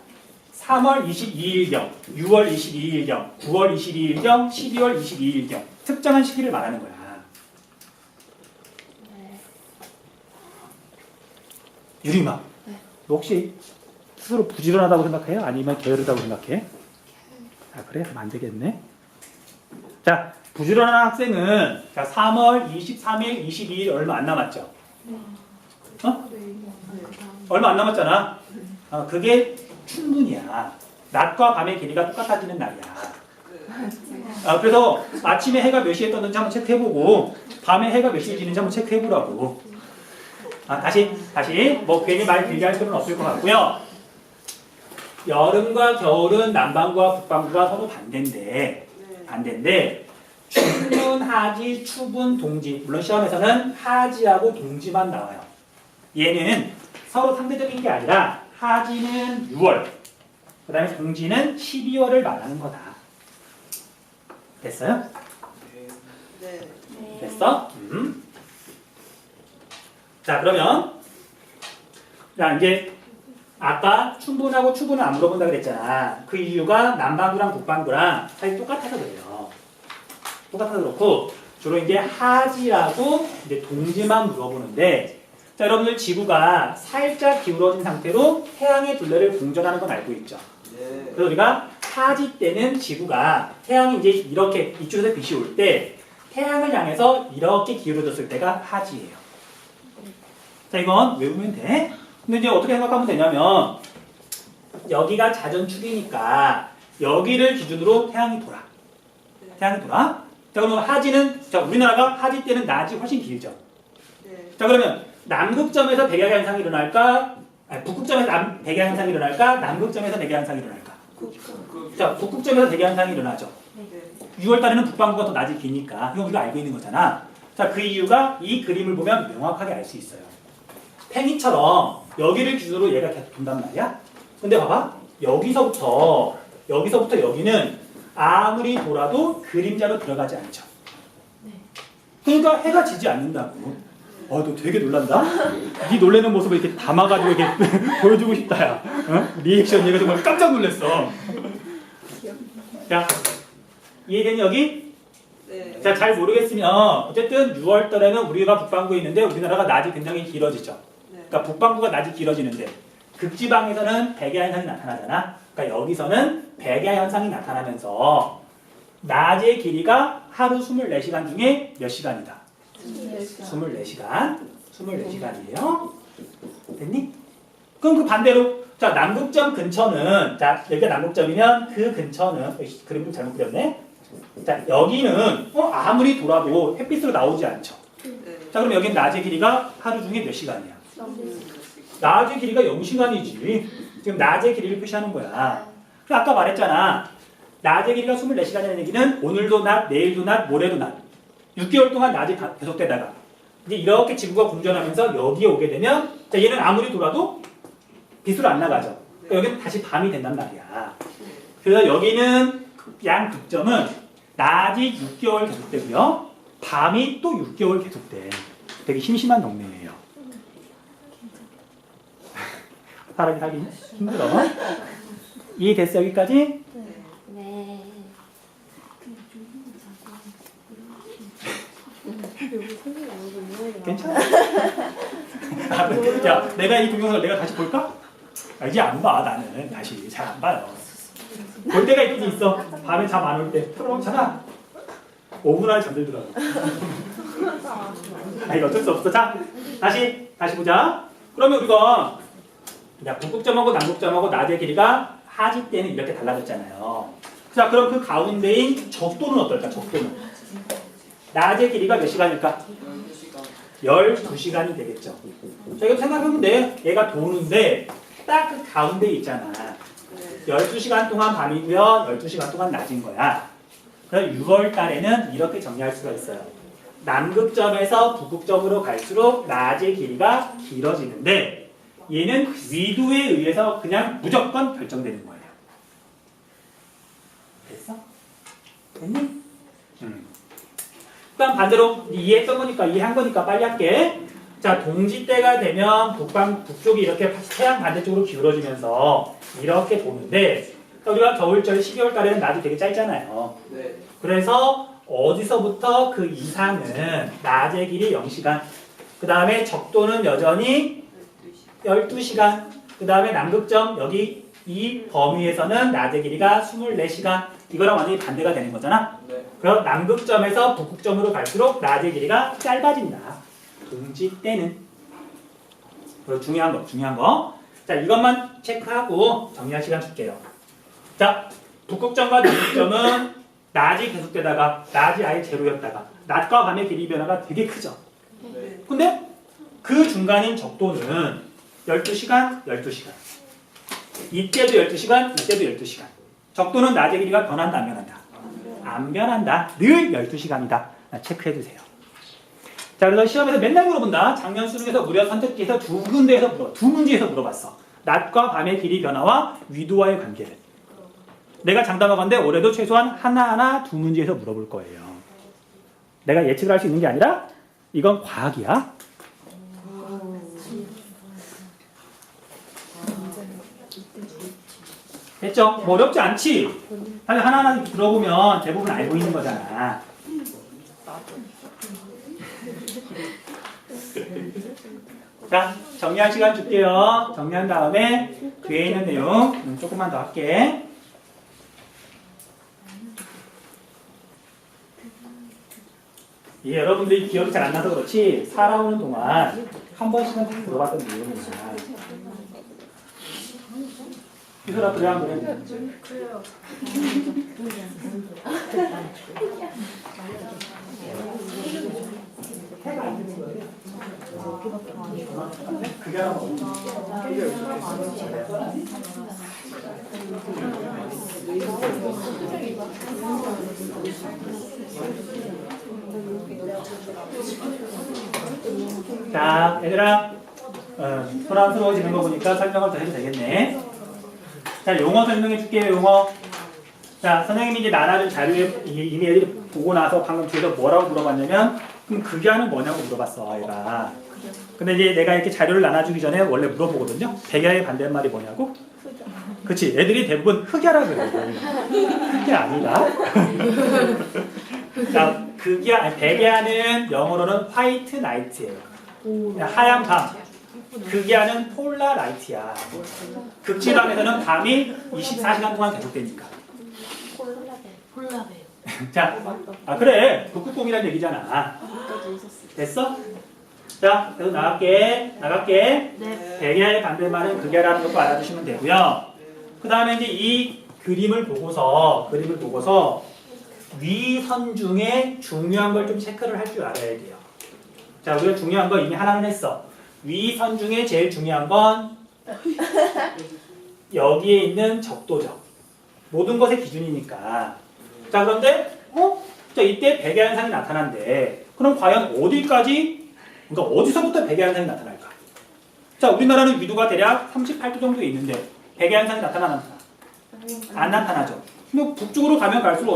A: 3월 22일경, 6월 22일경, 9월 22일경, 12월 22일경 특정한 시기를 말하는 거야. 유리마, 너 혹시 스스로 부지런하다고 생각해요? 아니면 게으르다고 생각해? 아 그래? 그럼 안 되겠네. 자, 부지런한 학생은 자 3월 23일, 22일 얼마 안 남았죠? 얼마 안 남았잖아. 그게 춘분이야. 낮과 밤의 길이가 똑같아지는 날이야. 그래서 아침에 해가 몇 시에 떴는지 한번 체크해보고 밤에 해가 몇 시에 지는지 한번 체크해보라고. 다시 뭐 괜히 말 길게 할 필요는 없을 것 같고요. 여름과 겨울은 남반구와 북반구가 서로 반대인데 춘분, 하지, 추분, 동지 물론 시험에서는 하지하고 동지만 나와요. 얘는 서로 상대적인 게 아니라 하지는 6월 그 다음에 동지는 12월을 말하는 거다. 됐어요?
C: 네.
A: 됐어? 자 그러면 자 이제 아까 춘분하고 추분은 안 물어본다 그랬잖아. 그 이유가 남반구랑 북반구랑 사실 똑같아서 그래요. 똑같아서 그렇고 주로 이제 하지라고 이제 동지만 물어보는데 자, 여러분들 지구가 살짝 기울어진 상태로 태양의 둘레를 공전하는 건 알고 있죠?
C: 네.
A: 그래서 우리가 하지 때는 지구가 태양이 이제 이렇게 이쪽에서 빛이 올 때 태양을 향해서 이렇게 기울어졌을 때가 하지예요. 자, 이건 외우면 돼. 근데 이제 어떻게 생각하면 되냐면 여기가 자전축이니까 여기를 기준으로 태양이 돌아. 태양이 돌아. 자, 그러면 하지는 자, 우리나라가 하지 때는 낮이 훨씬 길죠.
C: 네.
A: 자, 그러면 남극점에서 백야 현상이 일어날까? 아니, 북극점에서 백야 현상이 일어날까? 남극점에서 백야 현상이 일어날까? 자, 북극점에서 백야 현상이 일어나죠.
C: 네.
A: 6월 달에는 북반구가 더 낮이 기니까 이건 우리가 알고 있는 거잖아. 자, 그 이유가 이 그림을 보면 명확하게 알 수 있어요. 팽이처럼 여기를 기준으로 얘가 계속 돈단 말이야. 근데 봐봐, 여기서부터 여기는 아무리 돌아도 그림자로 들어가지 않죠. 그러니까 해가 지지 않는다고. 너 되게 놀란다. 네 놀라는 모습을 이렇게 담아가지고 이렇게 보여주고 싶다, 야. 어? 리액션 얘가 정말 깜짝 놀랐어. 자, 이해되니 여기?
C: 네.
A: 자, 잘 모르겠으면 어쨌든 6월 달에는 우리가 북반구에 있는데 우리나라가 낮이 굉장히 길어지죠.
C: 네.
A: 그러니까 북반구가 낮이 길어지는데 극지방에서는 백야 현상이 나타나잖아. 그러니까 여기서는 백야 현상이 나타나면서 낮의 길이가 하루 24시간 중에 몇 시간이다? 24시간. 24시간이에요. 됐니? 그럼 그 반대로 자, 남극점 근처는 자, 여기가 남극점이면 그 근처는 그림 좀 잘못 그렸네. 자, 여기는 아무리 돌아도 햇빛으로 나오지 않죠.
C: 네.
A: 자, 그럼 여기는 낮의 길이가 하루 중에 몇 시간이야? 낮의 길이가 0시간이지. 지금 낮의 길이를 표시하는 거야. 그래서 아까 말했잖아. 낮의 길이가 24시간이라는 얘기는 오늘도 낮, 내일도 낮, 모레도 낮. 6개월 동안 낮이 계속되다가 이제 이렇게 지구가 공전하면서 여기에 오게 되면 자, 얘는 아무리 돌아도 빛으로 안 나가죠. 그러니까 여기는 다시 밤이 된단 말이야. 그래서 여기는 양 극점은 낮이 6개월 계속되고요. 밤이 또 6개월 계속돼. 되게 심심한 동네예요. 사람이 살기 힘들어. 이해됐어 여기까지?
D: 네.
A: 괜찮아. 야, 내가 이 동영상을 내가 다시 볼까? 이제 안 봐, 나는. 다시 잘 안 봐요. 볼 때가 있긴 있어. 밤에 잠 안 올 때. 틀어놓잖아. 5분 안에 잠들더라고. 이거 어쩔 수 없어. 자, 다시 보자. 그러면 우리가 야, 북극점하고 남극점하고 낮의 길이가 하지 때는 이렇게 달라졌잖아요. 자, 그럼 그 가운데인 적도는 어떨까? 적도는. 낮의 길이가 몇 시간일까? 12시간이 되겠죠. 자, 이거 생각해보면 돼. 얘가 도는데 딱 그 가운데 있잖아. 12시간 동안 밤이면 12시간 동안 낮인 거야. 그래서 6월 달에는 이렇게 정리할 수가 있어요. 남극점에서 북극점으로 갈수록 낮의 길이가 길어지는데 얘는 위도에 의해서 그냥 무조건 결정되는 거예요. 됐어? 됐니? 그럼 반대로 이해했던 거니까 이해한 거니까 빨리 할게. 자, 동지때가 되면 북쪽이 이렇게 태양 반대쪽으로 기울어지면서 이렇게 도는데 우리가 겨울철 12월 달에는 낮이 되게 짧잖아요.
C: 네.
A: 그래서 어디서부터 그 이상은 낮의 길이 0시간, 그 다음에 적도는 여전히 12시간, 그 다음에 남극점 여기 이 범위에서는 낮의 길이가 24시간, 이거랑 완전히 반대가 되는 거잖아.
C: 네.
A: 그럼 남극점에서 북극점으로 갈수록 낮의 길이가 짧아진다. 동지 때는. 그리고 중요한 거. 자, 이것만 체크하고 정리할 시간 줄게요. 자, 북극점과 남극점은 낮이 계속되다가 낮이 아예 제로였다가 낮과 밤의 길이 변화가 되게 크죠.
C: 네.
A: 근데 그 중간인 적도는 12시간, 12시간. 이때도 12시간, 이때도 12시간. 적도는 낮의 길이가 변한다, 안 변한다? 안 변한다. 늘 12시간이다. 체크해주세요. 자, 그래서 시험에서 맨날 물어본다. 작년 수능에서 무려 선택지에서 두 문제에서 물어봤어. 낮과 밤의 길이 변화와 위도와의 관계를. 내가 장담하건대 올해도 최소한 하나하나 두 문제에서 물어볼 거예요. 내가 예측을 할 수 있는 게 아니라 이건 과학이야. 됐죠? 뭐 어렵지 않지? 하나하나 들어보면 대부분 알고 있는 거잖아. 자, 정리할 시간 줄게요. 정리한 다음에 뒤에 있는 내용 조금만 더 할게. 이게 여러분들이 기억이 잘 안 나서 그렇지 살아오는 동안 한 번씩은 다 들어봤던 내용이야. 이소라 그래 안 그래?
B: 그래요.
A: 그게 하나 자, 얘들아, 소란스러워지는 거 보니까 설명을 더 해도 되겠네. 자, 용어 설명해 줄게요, 용어. 자, 선생님이 이제 나눠준 자료에 이미 애들이 보고 나서 방금 뒤에서 뭐라고 물어봤냐면, 그럼 극야는 뭐냐고 물어봤어, 얘가. 근데 이제 내가 이렇게 자료를 나눠주기 전에 원래 물어보거든요. 백야의 반대말이 뭐냐고? 그치, 애들이 대부분 흑야라 그래요. 그게 아니다. 자, 백야는 영어로는 화이트 나이트예요. 하얀 밤. 극야는 폴라 라이트야. 극지방에서는 밤이 24시간 동안 계속되니까.
B: 폴라베요.
A: 자, 그래. 북극곰이라는 얘기잖아. 됐어? 자, 그래서 나갈게.
B: 네.
A: 백야의 반대말은 극야라는 것도 알아두시면 되고요. 그 다음에 이제 이 그림을 보고서 위선 중에 중요한 걸 좀 체크를 할 줄 알아야 돼요. 자, 우리가 중요한 거 이미 하나는 했어. 위선 중에 제일 중요한 건 여기에 있는 적도죠. 모든 것의 기준이니까. 자, 그런데 자, 이때 백야 현상이 나타난대. 그럼 과연 어디까지, 그러니까 어디서부터 백야 현상이 나타날까? 자, 우리나라는 위도가 대략 38도 정도에 있는데 백야 현상이 나타나나? 안 나타나죠. 근데 북쪽으로 가면 갈수록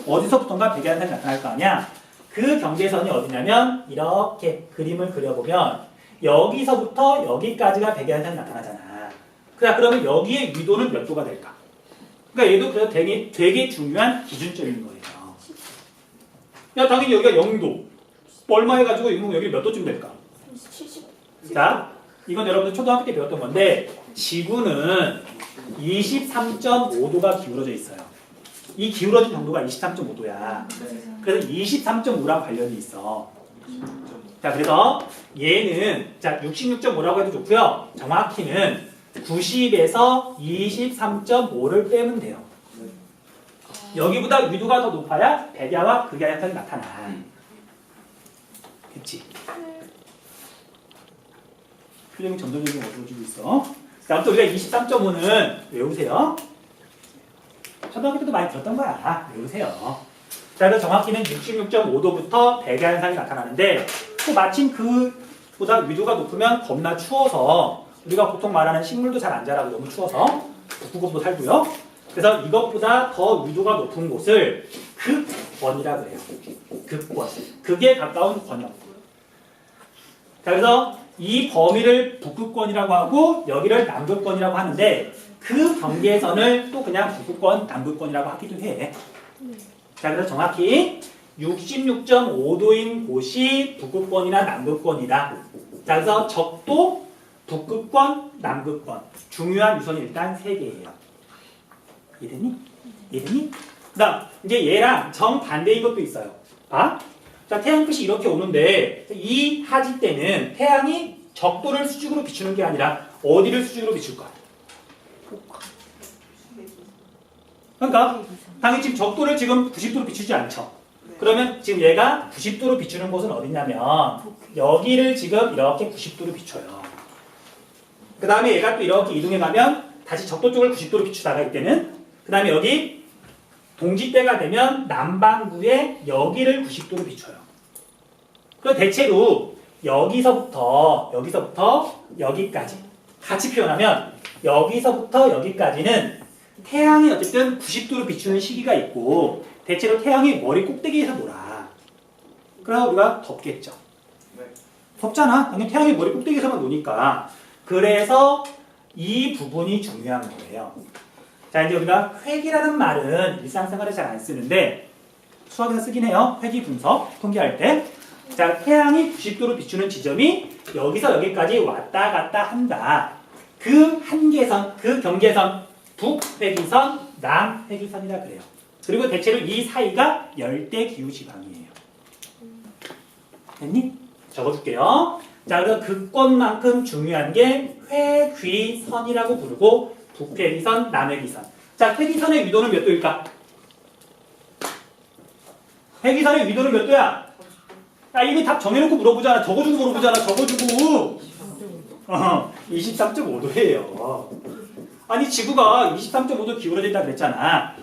A: 어디서부터인가 백야 현상이 나타날 거 아니야? 그 경계선이 어디냐면 이렇게 그림을 그려보면 여기서부터 여기까지가 백야 현상이 나타나잖아. 그러면 여기에 위도는 몇 도가 될까? 그러니까 얘도 그래서 되게 중요한 기준점인 거예요. 야, 당연히 여기가 0도. 얼마 해가지고 여기 몇 도쯤 될까?
B: 70.
A: 자, 이건 여러분들 초등학교 때 배웠던 건데 지구는 23.5도가 기울어져 있어요. 이 기울어진 정도가 23.5도야. 그래서 23.5랑 관련이 있어. 자, 그래서 얘는 자 66.5라고 해도 좋고요. 정확히는 90에서 23.5를 빼면 돼요. 여기보다 위도가 더 높아야 백야와 극야 현상이 나타나. 그치? 표정이 점점 어두워지고 있어. 자, 아무튼 우리가 23.5는 외우세요. 초등학교 때도 많이 들었던 거야. 외우세요. 자, 그래서 정확히는 66.5도부터 백야 현상이 나타나는데 또 마침 그보다 위도가 높으면 겁나 추워서 우리가 보통 말하는 식물도 잘 안 자라고 너무 추워서 북극곰도 살고요. 그래서 이것보다 더 위도가 높은 곳을 극권이라 그래요. 극권. 극에 가까운 권역. 자, 그래서 이 범위를 북극권이라고 하고 여기를 남극권이라고 하는데 그 경계선을 또 그냥 북극권, 남극권이라고 하기도 해. 자, 그래서 정확히 66.5도인 곳이 북극권이나 남극권이다. 자, 그래서 적도, 북극권, 남극권. 중요한 유선이 일단 3개예요. 이해되니? 그다음 이제 얘랑 정반대인 것도 있어요. 봐. 자, 태양빛이 이렇게 오는데 이 하지 때는 태양이 적도를 수직으로 비추는 게 아니라 어디를 수직으로 비출까? 그러니까 당연히 지금 적도를 지금 90도로 비추지 않죠. 그러면 지금 얘가 90도로 비추는 곳은 어디냐면 여기를 지금 이렇게 90도로 비춰요. 그 다음에 얘가 또 이렇게 이동해 가면 다시 적도 쪽을 90도로 비추다가 이때는 그 다음에 여기 동짓대가 되면 남반구에 여기를 90도로 비춰요. 그리고 대체로 여기서부터 여기까지 같이 표현하면 여기서부터 여기까지는 태양이 어쨌든 90도로 비추는 시기가 있고 대체로 태양이 머리 꼭대기에서 놀아. 그래서 우리가 덥겠죠. 덥잖아. 당연히 태양이 머리 꼭대기에서만 노니까. 그래서 이 부분이 중요한 거예요. 자, 이제 우리가 회기라는 말은 일상생활에 잘 안 쓰는데 수학에서 쓰긴 해요. 회기 분석, 통계할 때. 자, 태양이 90도로 비추는 지점이 여기서 여기까지 왔다 갔다 한다. 그 한계선, 그 경계선, 북회기선, 남회기선이라 그래요. 그리고 대체로 이 사이가 열대 기후 지방이에요. 됐니? 적어줄게요. 자, 그래서 극권만큼 중요한 게 회귀선이라고 부르고 북회기선, 남회기선. 자, 회기선의 위도는 몇 도일까? 회기선의 위도는 몇 도야? 야, 이미 답 정해놓고 물어보잖아. 적어주고 물어보잖아. 적어주고. 23.5도예요. 아니, 지구가 23.5도 기울어져 있다 그랬잖아.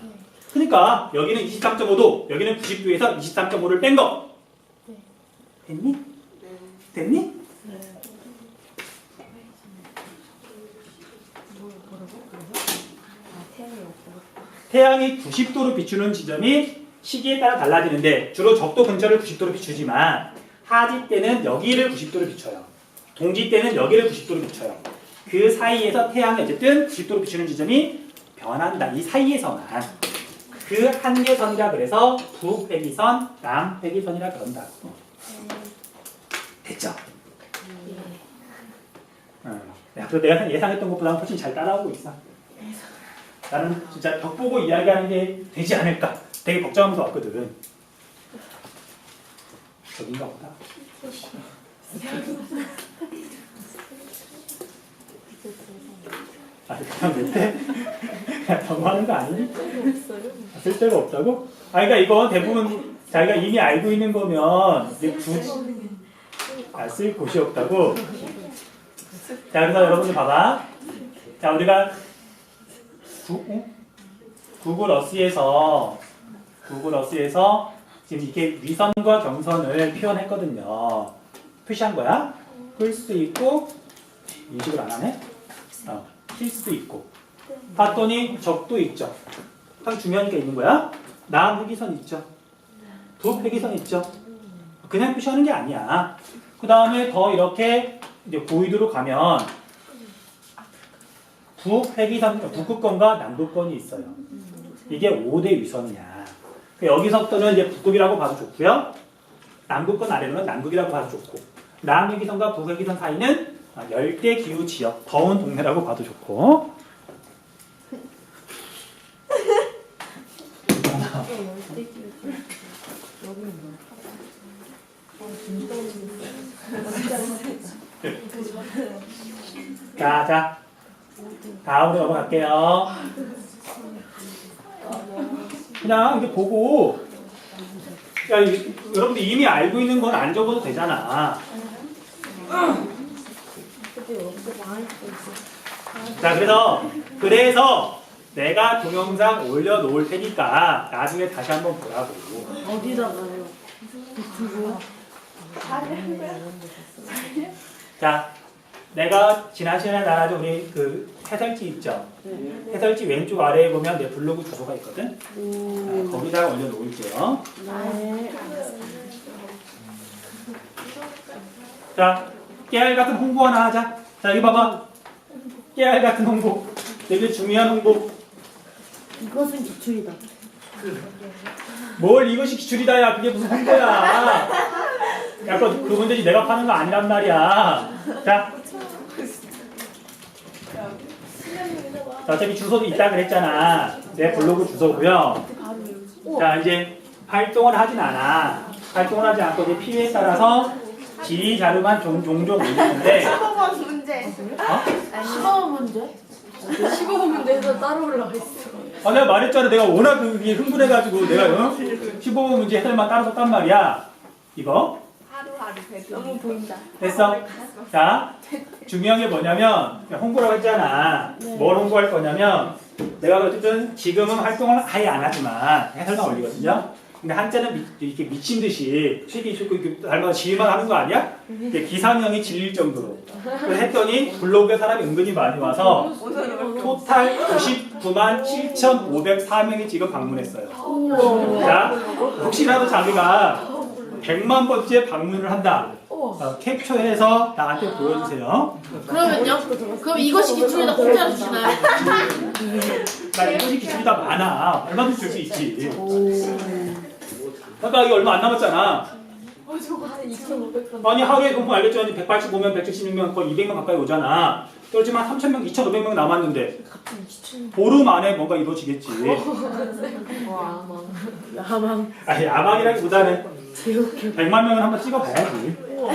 A: 그러니까 여기는 23.5도, 여기는 90도에서 23.5를 뺀 거. 됐니? 됐니? 태양이 90도로 비추는 지점이 시기에 따라 달라지는데 주로 적도 근처를 90도로 비추지만 하지 때는 여기를 90도로 비춰요. 동지 때는 여기를 90도로 비춰요. 그 사이에서 태양이 어쨌든 90도로 비추는 지점이 변한다. 이 사이에서만. 그 한계선이라 그래서 북회기선, 남회기선이라 그런다고. 됐죠? 그래서 내가 예상했던 것보다 훨씬 잘 따라오고 있어. 나는 진짜 벽 보고 이야기하는 게 되지 않을까 되게 걱정하면서 왔거든. 저긴가 보다. 그냥 멘트? 그냥 경고하는 거 아니니? 쓸데가 없다고? 그러니까 이건 대부분 자기가 이미 알고 있는 거면 이제 굳이 쓸 곳이 없다고. 자, 그래서 여러분들 봐봐. 자, 우리가 구글 어스에서 지금 이렇게 위선과 경선을 표현했거든요. 표시한 거야. 끌 수도 있고 인식을 안 하네. 킬 수도 있고. 봤더니 적도 있죠. 딱 중요한 게 있는 거야. 남회기선 있죠. 북회기선 있죠. 그냥 표시하는 게 아니야. 그 다음에 더 이렇게 이제 고위도로 가면 북회기선, 북극권과 남극권이 있어요. 이게 5대 위선이야. 여기서부터는 이제 북극이라고 봐도 좋고요. 남극권 아래로는 남극이라고 봐도 좋고, 남회기선과 북회기선 사이는 열대 기후 지역, 더운 동네라고 봐도 좋고. 자, 다음으로 넘어갈게요. 그냥 이렇게 보고, 야, 여러분들 이미 알고 있는 건 안 적어도 되잖아. 자, 그래서 내가 동영상 올려놓을 테니까 나중에 다시 한번 보라고.
B: 어디다가요? 유튜브.
A: 자, 내가 지난 시간에 나가서 우리 그 해설지 있죠? 해설지 왼쪽 아래에 보면 내 블로그 주소가 있거든? 거기다가 올려놓을게요.
B: 네.
A: 자, 깨알 같은 홍보 하나 하자. 자, 여기 봐봐. 깨알 같은 홍보. 되게 중요한 홍보.
B: 이것은 기출이다.
A: 뭘 이것이 기출이다야. 그게 무슨 홍보야. 약간 그분 대신 내가 파는 거 아니란 말이야. 자, 어차피 주소도 있다 그랬잖아. 내 블로그 주소고요. 자, 이제 활동을 하진 않아. 활동을 하지 않고 이제 필요에 따라서 질의 자료만 종종 올리는데.
D: 15번 문제.
B: 15번 문제?
D: 15번 문제에서 따로 올라와 있어.
A: 내가 말했잖아. 내가 워낙 그게 흥분해가지고 내가 15번 문제 해설만 따로 썼단 말이야. 이거.
D: 하루하루 너무 보인다.
A: 됐어? 자, 중요한 게 뭐냐면 홍보라고 했잖아. 뭘 홍보할 거냐면 내가 어쨌든 지금은 활동을 아예 안 하지만 해설만 올리거든요. 근데 한자는 이렇게 미친 듯이 책이 있고 닮아서 지휘만 하는 거 아니야? 기상형이 질릴 정도로. 그래서 했더니 블로그에 사람이 은근히 많이 와서 토탈 99만 7,504명이 지금 방문했어요. 자, 혹시라도 자기가 100만 번째 방문을 한다. 캡처해서 나한테 보여주세요.
B: 그러면요? 그럼 이것이 기출이다 공짜로 주시나요?
A: 나 이것이 기술이다 많아. 얼마든지 줄 수 있지. 그러니까 이거 얼마 안 남았잖아.
D: 한 2,500원.
A: 아니 하루에 공부 알겠죠? 185명, 176명, 거의 200명 가까이 오잖아. 그렇지만 3,000명, 2,500명 남았는데 보름 안에 뭔가 이루어지겠지.
B: 야망.
A: 아니 야망이라기보다는
B: 제육회.
A: 100만 명은 한번 찍어봐야지.
B: 우와.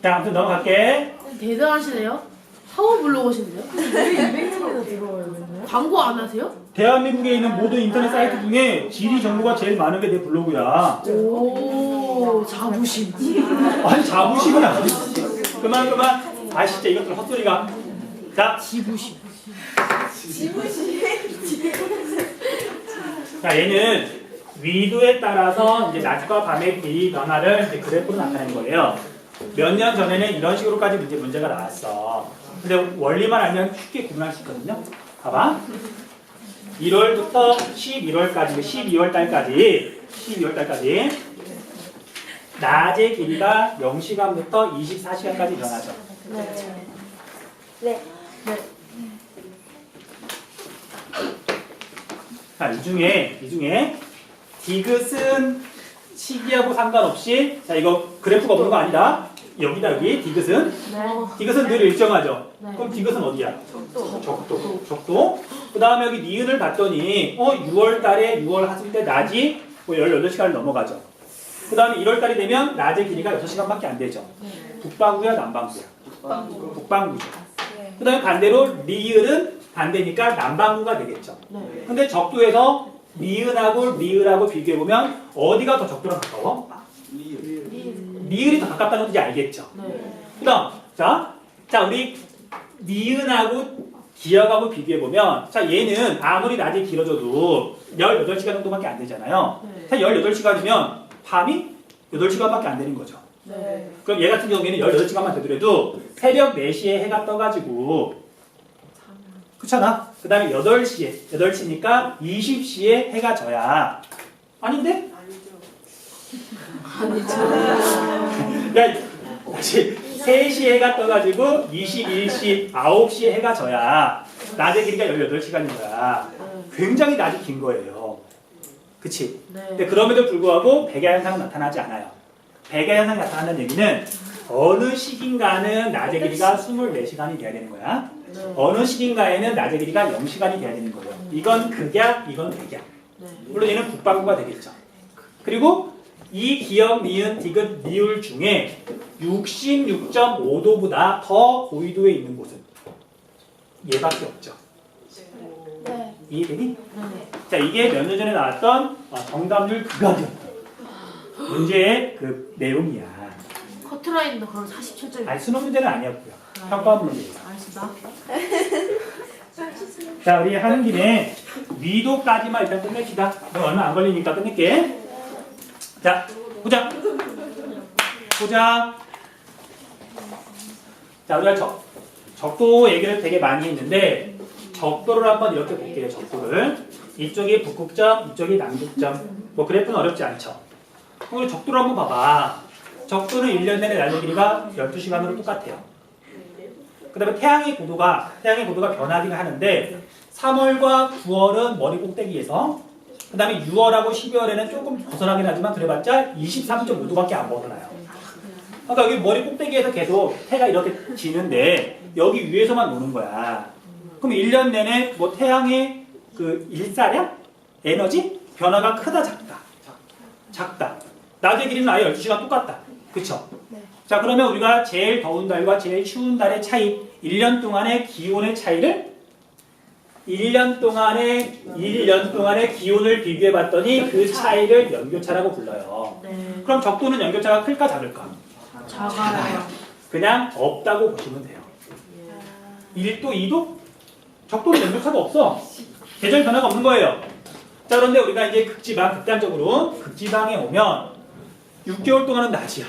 A: 자, 아무튼 넘어갈게.
B: 대단하시네요. 파워 블로거신데요?
D: 왜 200명이나 들어와요, 맨날?
B: 광고 안 하세요?
A: 대한민국에 있는 모든 인터넷 사이트 중에 지리 정보가 제일 많은 게 내 블로그야.
B: 오, 자부심.
A: 아니 자부심은 아니지. 그만. 아 진짜 이것들 헛소리가. 자,
B: 지부심.
A: 자 얘는 위도에 따라서 이제 낮과 밤의 길이 변화를 이제 그래프로 나타낸 거예요. 몇 년 전에는 이런 식으로까지 문제가 나왔어. 근데 원리만 알면 쉽게 구분할 수 있거든요. 봐봐. 1월부터 11월까지, 12월 달까지 낮의 길이가 0시간부터 24시간까지 변하죠.
D: 네.
A: 자, 이 중에 디귿은 시기하고 상관없이, 자 이거 그래프가 없는 거 아니다. 여기다 여기 디귿은 늘 일정하죠. 그럼 디귿은 어디야? 적도. 그 다음에 여기 니은을 봤더니 6월 달에 6월 하실 때 낮이 뭐 18시간을 넘어가죠. 그 다음에 1월 달이 되면 낮의 길이가 6시간밖에 안 되죠. 북방구야 남방구야? 북방구죠. 그 다음에 반대로 리을은 반대니까 남방구가 되겠죠. 근데 적도에서 리을하고 비교해보면 어디가 더 적도랑 가까워? 리을이 더 가깝다는 건지 알겠죠. 그 다음 자 우리 니은하고 기역하고 비교해보면 자 얘는 아무리 낮이 길어져도 18시간 정도밖에 안 되잖아요. 자 18시간이면 밤이 8시간밖에 안 되는 거죠. 그럼 얘 같은 경우에는 18시간만 되더라도 새벽 4시에 해가 떠가지고 그렇잖아. 그 다음에 8시니까 20시에 해가 져야 아닌데? 야, 다시 3시에 해가 떠가지고 21시, 9시에 해가 져야 낮의 길이가 18시간인 거야. 굉장히 낮이 긴 거예요. 그치? 근데 그럼에도 불구하고 백야현상은 나타나지 않아요. 백야현상이 나타나는 얘기는 어느 시기인가는 낮의 길이가 24시간이 돼야 되는 거야. 어느 시기인가에는 낮의 길이가 0시간이 돼야 되는 거예요. 이건 극약, 이건 백약. 물론 얘는 북방구가 되겠죠. 그리고 이 기역, 니은, 디귿, 리을 중에 66.5도보다 더 고緯도에 있는 곳은 얘밖에 없죠. 이해되니? 자, 이게 몇 년 전에 나왔던 정답률 극악이었던 문제의 그 내용이야.
B: 커트라인도 그럼 47점.
A: 아니, 수능 문제는 아니었고요. 평가 문제예요.
B: 알겠습니다.
A: 자, 우리 하는 김에 위도까지만 일단 끝냅시다. 그럼 얼마 안 걸리니까 끝낼게. 자, 보자. 자, 우리가 적도 얘기를 되게 많이 했는데 적도를 한번 이렇게 볼게요. 적도를. 이쪽이 북극점, 이쪽이 남극점. 뭐 그래프는 어렵지 않죠. 우리 적도를 한번 봐봐. 적도는 1년 내내 날의 길이가 12시간으로 똑같아요. 그 다음에 태양의 고도가 변하긴 하는데 3월과 9월은 머리 꼭대기에서 그 다음에 6월하고 12월에는 조금 벗어나긴 하지만 그래봤자 23.5도밖에 안 벗어나요. 그러니까 여기 머리 꼭대기에서 계속 해가 이렇게 지는데 여기 위에서만 노는 거야. 그럼 1년 내내 뭐 태양의 그 일사량? 에너지? 변화가 크다 작다? 작다. 낮의 길이는 아예 12시간 똑같다. 그쵸? 자, 그러면 우리가 제일 더운 달과 제일 추운 달의 차이, 1년 동안의 기온의 차이를 1년 동안의 기온을 비교해 봤더니 그 차이를 연교차라고 불러요. 그럼 적도는 연교차가 클까 작을까?
B: 작아요.
A: 그냥 없다고 보시면 돼요. 1도, 2도? 적도는 연교차가 없어. 계절 변화가 없는 거예요. 자, 그런데 우리가 이제 극단적으로 극지방에 오면 6개월 동안은 낮이야.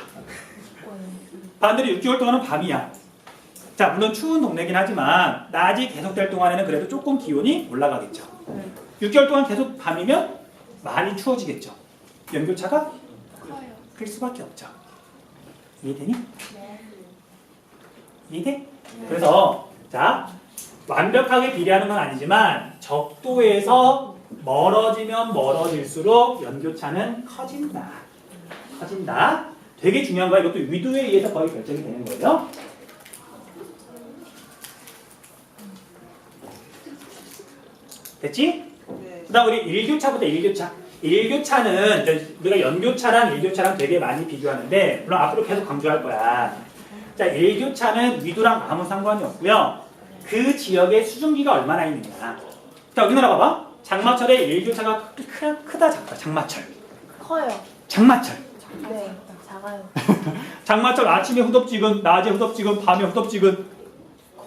A: 반대로 6개월 동안은 밤이야. 자, 물론 추운 동네긴 하지만 낮이 계속될 동안에는 그래도 조금 기온이 올라가겠죠. 6개월 동안 계속 밤이면 많이 추워지겠죠. 연교차가 클 수밖에 없죠. 이해되니? 이해돼? 그래서 자, 완벽하게 비례하는 건 아니지만 적도에서 멀어지면 멀어질수록 연교차는 커진다. 커진다. 되게 중요한 거야. 이것도 위도에 의해서 거의 결정이 되는 거예요. 됐지?
C: 네.
A: 그 다음 우리 1교차부터 1교차. 1교차는 우리가 연교차랑 1교차랑 되게 많이 비교하는데 물론 앞으로 계속 강조할 거야. 자, 1교차는 위도랑 아무 상관이 없고요. 그 지역의 수증기가 얼마나 있느냐. 자, 여기 나라 봐봐. 장마철에 1교차가 크다 작다. 장마철.
D: 커요.
A: 장마철.
D: 네. 작아요.
A: 장마철 아침에 후덥지근, 낮에 후덥지근, 밤에 후덥지근.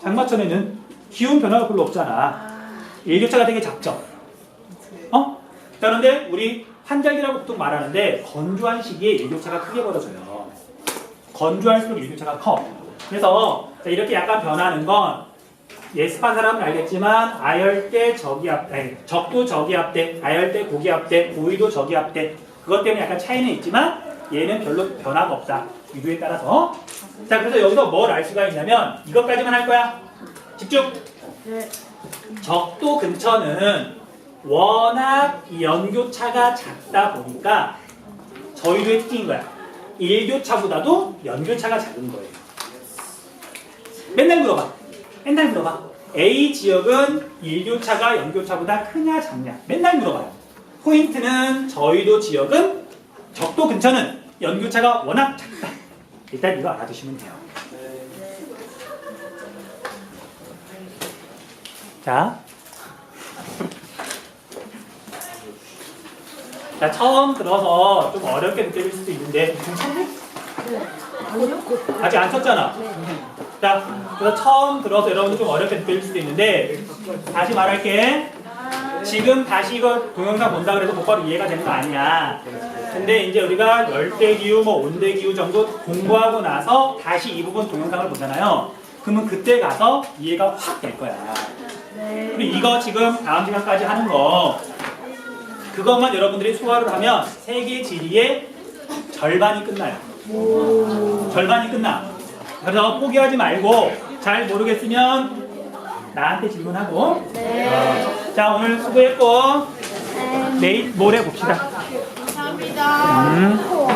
A: 장마철에는 기온 변화가 별로 없잖아. 1교차가 되게 작죠. 어? 자, 그런데 우리 환절기라고 보통 말하는데 건조한 시기에 1교차가 크게 벌어져요. 건조할수록 1교차가 커. 그래서 자, 이렇게 약간 변하는 건 예습한 사람은 알겠지만 아열대 저기압대, 적도 저기압대, 아열대 고기압대, 고위도 저기압대 그것 때문에 약간 차이는 있지만 얘는 별로 변화가 없다. 위도에 따라서. 자, 그래서 여기서 뭘 알 수가 있냐면 이것까지만 할 거야. 집중.
B: 네.
A: 적도 근처는 워낙 이 연교차가 작다 보니까 저희도의 특징인 거야. 1교차보다도 연교차가 작은 거예요. 맨날 물어봐. 맨날 물어봐. A 지역은 1교차가 연교차보다 크냐 작냐. 맨날 물어봐요. 포인트는 저희도 지역은 적도 근처는 연교차가 워낙 작다. 일단 이거 알아두시면 돼요. 자. 자, 처음 들어서 좀 어렵게 느껴질 수도 있는데 괜찮네? 아직 안 쳤잖아. 자, 그래서 처음 들어서 여러분들 좀 어렵게 느껴질 수도 있는데 다시 말할게. 지금 다시 이거 동영상 본다 그래서 곧바로 이해가 되는 거 아니야. 근데 이제 우리가 열대기후, 뭐 온대기후 정도 공부하고 나서 다시 이 부분 동영상을 보잖아요. 그러면 그때 가서 이해가 확 될 거야. 그리고 이거 지금 다음 시간까지 하는 거 그것만 여러분들이 소화를 하면 세계 지리의 절반이 끝나요. 절반이 끝나. 그래서 포기하지 말고 잘 모르겠으면 나한테 질문하고. 자, 오늘 수고했고 내일 모레 봅시다.
B: 감사합니다.